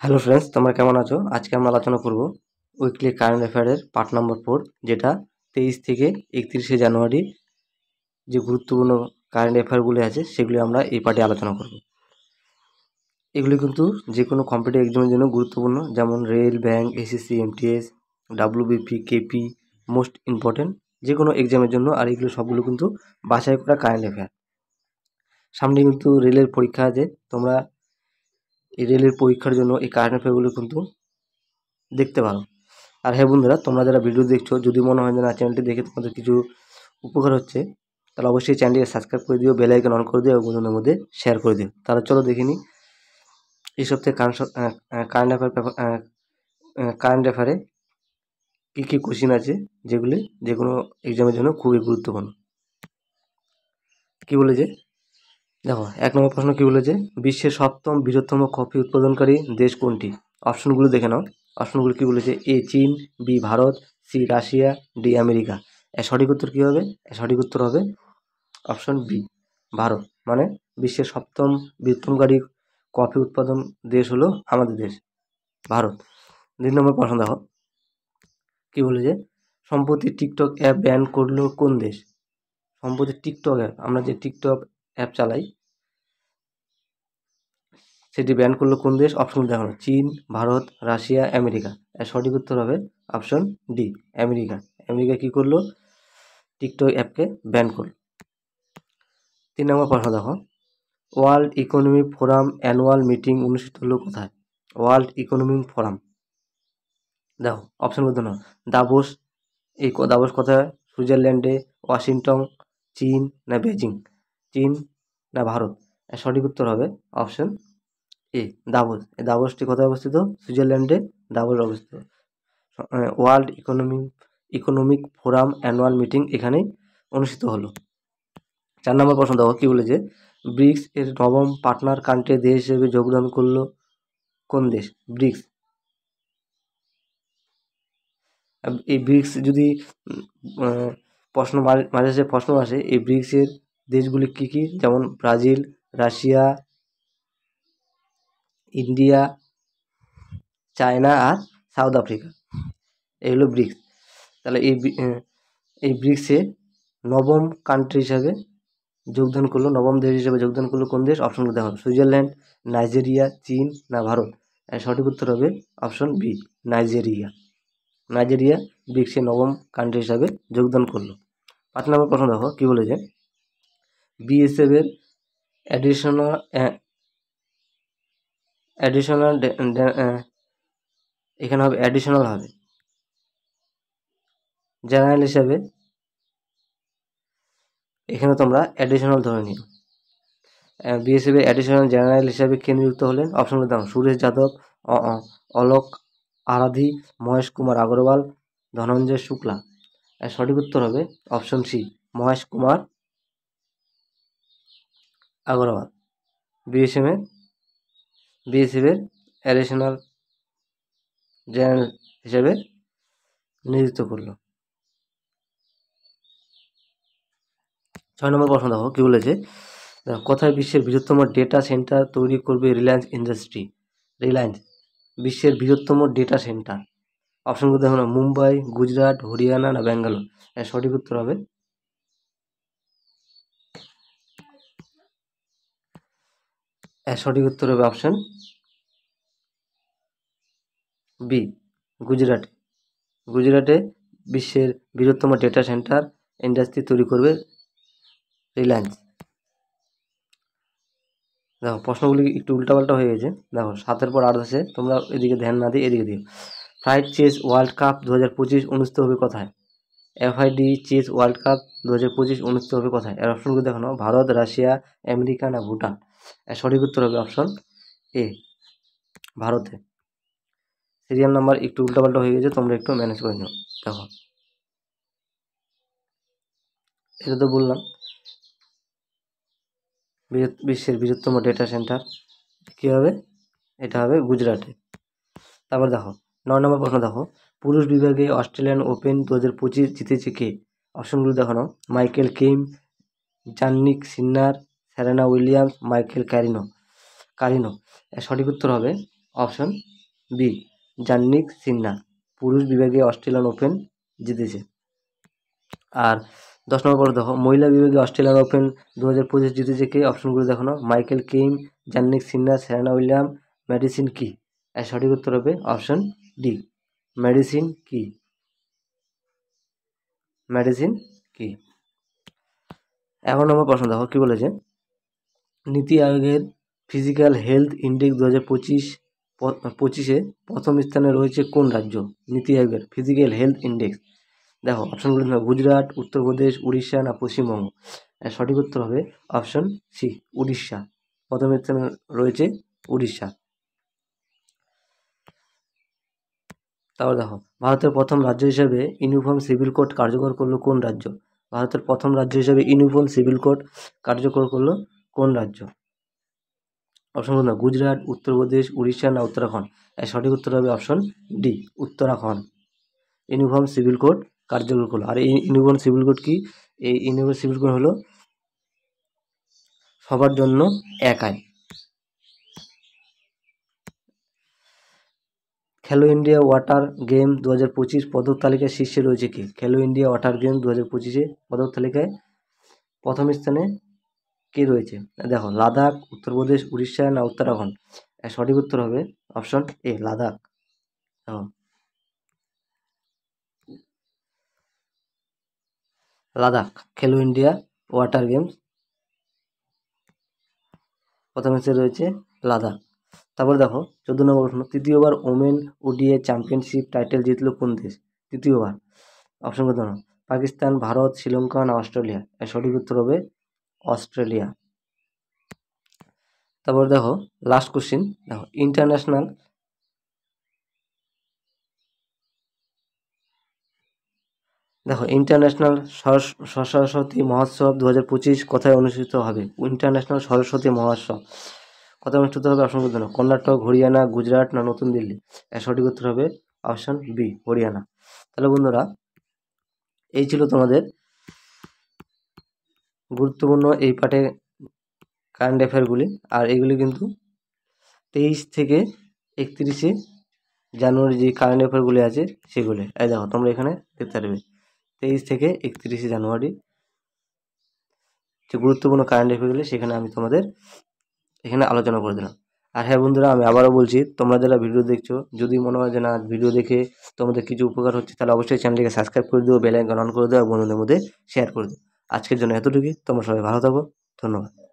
Hello friends, তোমরা কেমন আছো? আজকে আমরা আলোচনা করব উইকলি কারেন্ট অ্যাফেয়ারের পার্ট নম্বর 4, যেটা 23 থেকে 31শে জানুয়ারি যে গুরুত্বপূর্ণ কারেন্ট অ্যাফেয়ারগুলি আছে সেগুলি আমরা এই পার্টে আলোচনা করব। এগুলি কিন্তু যে কোনো কম্পিটিটিভ এক্সামের জন্য গুরুত্বপূর্ণ, যেমন rail, bank, SSC, MTS, WBP, KP, most important যে কোনো এক্সামের জন্য। আর এগুলো সবগুলো কিন্তু বাছাই করা কারেন্ট অ্যাফেয়ার। সামনে কিন্তু রেলের পরীক্ষা আছে, তোমরা এই রেলের পরীক্ষার জন্য এই কারেন্ট অ্যাফেয়ারগুলো কিন্তু দেখতে পারো। আর হ্যাঁ বন্ধুরা, তোমরা যারা ভিডিও দেখছো, যদি মনে হয় যে না চ্যানেলটি দেখে তোমাদের কিছু উপকার হচ্ছে, তাহলে অবশ্যই চ্যানেলটি সাবস্ক্রাইব করে দিও, বেল আইকন অন করে দিও এবং বন্ধুদের মধ্যে শেয়ার করে দিও। তাহলে চলো দেখে নিই এই সপ্তাহে কারেন্ট অ্যাফেয়ারে কী কী কোশ্চিন আছে, যেগুলি যে কোনো এক্সামের জন্য খুবই গুরুত্বপূর্ণ। কী বলেছে দেখো, 1 নম্বর প্রশ্ন কী বলেছে, বিশ্বের 7ম বৃহত্তম কফি উৎপাদনকারী দেশ কোনটি? অপশনগুলো দেখে নাও। অপশনগুলো কী বলেছে, এ চীন, B Bharat, C Russia, D America. এর সঠিক উত্তর কী হবে? এর সঠিক উত্তর হবে অপশন বি, ভারত। মানে বিশ্বের 7ম বৃহত্তমকারী কফি উৎপাদন দেশ হলো আমাদের দেশ, ভারত। 2 নম্বর প্রশ্ন দেখো, কী বলেছে, সম্প্রতি টিকটক অ্যাপ ব্যান করলো কোন দেশ? সম্প্রতি টিকটক অ্যাপ, আমরা যে টিকটক অ্যাপ চালাই, সেটি ব্যান করলো কোন দেশ? অপশন দেখানো, চীন, ভারত, রাশিয়া, আমেরিকা। এর সঠিক উত্তর হবে অপশন ডি, আমেরিকা। আমেরিকা কী করলো? টিকটক অ্যাপকে ব্যান করলো। 3 নম্বর প্রশ্ন দেখো, world economic forum annual meeting অনুষ্ঠিত হলো কোথায়? ওয়ার্ল্ড ইকোনমিক ফোরাম, দেখো অপশনগুলো নাও। দাভোস, এই দাভোস কোথায়? সুইজারল্যান্ডে, ওয়াশিংটন, চীন না বেজিং? চীন না ভারত? এর সঠিক উত্তর হবে অপশন এ, দাভোস। এই দাভোসটি কোথায় অবস্থিত? সুইজারল্যান্ডে দাভোস অবস্থিত। World economic forum annual meeting এখানেই অনুষ্ঠিত হলো। 4 নম্বর প্রশ্ন দেখো, কী বলেছে, ব্রিক্স এর 9ম পার্টনার কান্ট্রি দেশ হিসেবে যোগদান করলো কোন দেশ? ব্রিক্স। এই ব্রিক্স যদি প্রশ্ন মাঝে মাঝে প্রশ্ন আসে, এই ব্রিক্সের দেশগুলি কী কী? যেমন ব্রাজিল, রাশিয়া, ইন্ডিয়া, চায়না আর সাউথ আফ্রিকা। এই হলো ব্রিক্স। তাহলে এই ব্রিক্সে 9ম কান্ট্রি হিসাবে যোগদান করলো, 9ম দেশ হিসেবে যোগদান করলো কোন দেশ? অপশনগুলো দেখো, সুইজারল্যান্ড, নাইজেরিয়া, চীন না ভারত? এর সঠিক উত্তর হবে অপশন বি, নাইজেরিয়া। নাইজেরিয়া ব্রিক্সে 9ম কান্ট্রি হিসাবে যোগদান করলো। 5 নম্বর প্রশ্ন দেখো, কী বলেছে, বিএসএফ এর অ্যাডিশনাল এখানে হবে অ্যাডিশনাল, হবে জেনারেল হিসাবে, এখানে তোমরা অ্যাডিশনাল ধরে নিও। বিএসএফ এর অ্যাডিশনাল জেনারেল হিসাবে কে নিযুক্ত হলেন? অপশনগুলো দাও, সুরেশ যাদব, অলোক আরাধি, মহেশ কুমার আগরওয়াল, ধনঞ্জয় শুক্লা। এর সঠিক উত্তর হবে option C, Mahesh Kumar Agarwal. BSF এর অ্যাডিশনাল জেনারেল হিসেবে নিযুক্ত করলো। 6 নম্বর প্রশ্ন দেখো, কী বলেছে, কোথায় বিশ্বের বৃহত্তম ডেটা সেন্টার তৈরি করবে রিলায়েন্স ইন্ডাস্ট্রি? রিলায়েন্স বিশ্বের বৃহত্তম ডেটা সেন্টার। অপশনগুলো দেখো না, মুম্বাই, গুজরাট, হরিয়ানা না ব্যাঙ্গালোর? এর সঠিক উত্তর হবে অপশন বি, গুজরাট। গুজরাটে বিশ্বের বৃহত্তম ডেটা সেন্টার ইন্ডাস্ট্রি তৈরি করবে রিলায়েন্স। দেখো প্রশ্নগুলি একটু উল্টাপাল্টা হয়ে গেছে। দেখো 7-এর পর 8 আছে, তোমরা এদিকে ধ্যান না দিয়ে এদিকে দিও। ফ্লাইট চেস ওয়ার্ল্ড কাপ 2025 অনুষ্ঠিত হবে কোথায়? এফআইডি চেস ওয়ার্ল্ড কাপ 2025 অনুষ্ঠিত হবে কোথায়? এর অপশনগুলো দেখো না, ভারত, রাশিয়া, আমেরিকা না ভুটান? এর সঠিক উত্তর হবে অপশন এ, ভারতে। সিরিয়াল নাম্বার একটু উল্টাপাল্টা হয়ে গেছে, তোমরা একটু ম্যানেজ করে নিও। দেখো এটা তো বললাম বিশ্বের বৃহত্তম ডেটা সেন্টার কী হবে? এটা হবে গুজরাটে। তারপর দেখো 9 নম্বর প্রশ্ন দেখো, পুরুষ বিভাগে অস্ট্রেলিয়ান ওপেন 2025 জিতেছে কে? অপশনগুলো দেখো নাও, Michael Kim, Jannik Sinner, Serena Williams, Michael Carino. এর সঠিক উত্তর হবে অপশন বি জান্নিক সিনহা, পুরুষ বিভাগে অস্ট্রেলিয়ান ওপেন জিতেছে। আর 10 নম্বর পরে দেখো মহিলা বিভাগে অস্ট্রেলিয়ান ওপেন 2025 জিতেছে কে? অপশনগুলো দেখো না, Michael Kane, Jannik Sinner, Serena William, Madison Keys? এর সঠিক উত্তর হবে option D Madison Keys. Madison Keys. 11 নম্বর প্রশ্ন দেখো কি বলেছে, নীতি আয়োগের ফিজিক্যাল হেলথ ইন্ডেক্স 2025-25-এ প্রথম স্থানে রয়েছে কোন রাজ্য? নীতি আয়োগের ফিজিক্যাল হেলথ ইন্ডেক্স। দেখো অপশনগুলো দেখো, গুজরাট, উত্তরপ্রদেশ, উড়িষ্যা না পশ্চিমবঙ্গ। এর সঠিক উত্তর হবে অপশন সি উড়িষ্যা। প্রথম স্থানে রয়েছে উড়িষ্যা। তারপর দেখো ভারতের প্রথম রাজ্য হিসেবে ইউনিফর্ম সিভিল কোড কার্যকর করলো কোন রাজ্য? ভারতের প্রথম রাজ্য হিসেবে ইউনিফর্ম সিভিল কোড কার্যকর করলো কোন রাজ্য? অপশনগুলো না, গুজরাট, উত্তরপ্রদেশ, উড়িষ্যা না উত্তরাখণ্ড। এর সঠিক উত্তর হবে option D Uttarakhand. Uniform civil code কার্যকর করলো। আর এই ইউনিফর্ম সিভিল কোড কি? এই ইউনিফর্ম সিভিল কোড হলো সবার জন্য এক আইন। খেলো ইন্ডিয়া ওয়াটার গেম 2025 পদক তালিকায় শীর্ষে রয়েছে কি? খেলো ইন্ডিয়া ওয়াটার গেম 2025-এ পদক তালিকায় প্রথম স্থানে কে রয়েছে? দেখো লাদাখ, উত্তরপ্রদেশ, উড়িষ্যা না উত্তরাখণ্ড। এর সঠিক উত্তর হবে অপশন এ লাদাখ। দেখো লাদাখ খেলো ইন্ডিয়া ওয়াটার গেমস প্রথম স্থানে রয়েছে লাদাখ। তারপর দেখো 14 নম্বর প্রশ্ন, তৃতীয়বার ওমেন ওডিআই চ্যাম্পিয়নশিপ টাইটেল জিতলো কোন দেশ? তৃতীয়বার। অপশন কত? পাকিস্তান, ভারত, শ্রীলঙ্কা না অস্ট্রেলিয়া। এর সঠিক উত্তর হবে অস্ট্রেলিয়া। তারপর দেখো লাস্ট কোশ্চিন, দেখো ইন্টারন্যাশনাল সরস্বতী মহোৎসব 2025 কোথায় অনুষ্ঠিত হবে? ইন্টারন্যাশনাল সরস্বতী মহোৎসব কোথায় অনুষ্ঠিত হবে? অপশন করতে না, কর্ণাটক, হরিয়ানা, গুজরাট না নতুন দিল্লি। এর সঠিক উত্তর হবে অপশন বি হরিয়ানা। তাহলে বন্ধুরা এই ছিল তোমাদের গুরুত্বপূর্ণ এই পাঠে কারেন্ট অ্যাফেয়ারগুলি। আর এগুলি কিন্তু 23 থেকে 31শে জানুয়ারি যে কারেন্ট অ্যাফেয়ারগুলি আছে সেগুলি। এই দেখো তোমরা এখানে দেখতে পারবে 23 থেকে 31শে জানুয়ারি যে গুরুত্বপূর্ণ কারেন্ট অ্যাফেয়ারগুলি সেখানে আমি তোমাদের এখানে আলোচনা করে দিলাম। আর হ্যাঁ বন্ধুরা, আমি আবারও বলছি, তোমরা যারা ভিডিও দেখছো, যদি মনে হয় যে না ভিডিও দেখে তোমাদের কিছু উপকার হচ্ছে, তাহলে অবশ্যই চ্যানেলটিকে সাবস্ক্রাইব করে দিও, বেল আইকন অন করে দিও, আর বন্ধুদের মধ্যে শেয়ার করে দিও। আজকের জন্য এতটুকুই। তোমরা সবাই ভালো থাকো। ধন্যবাদ।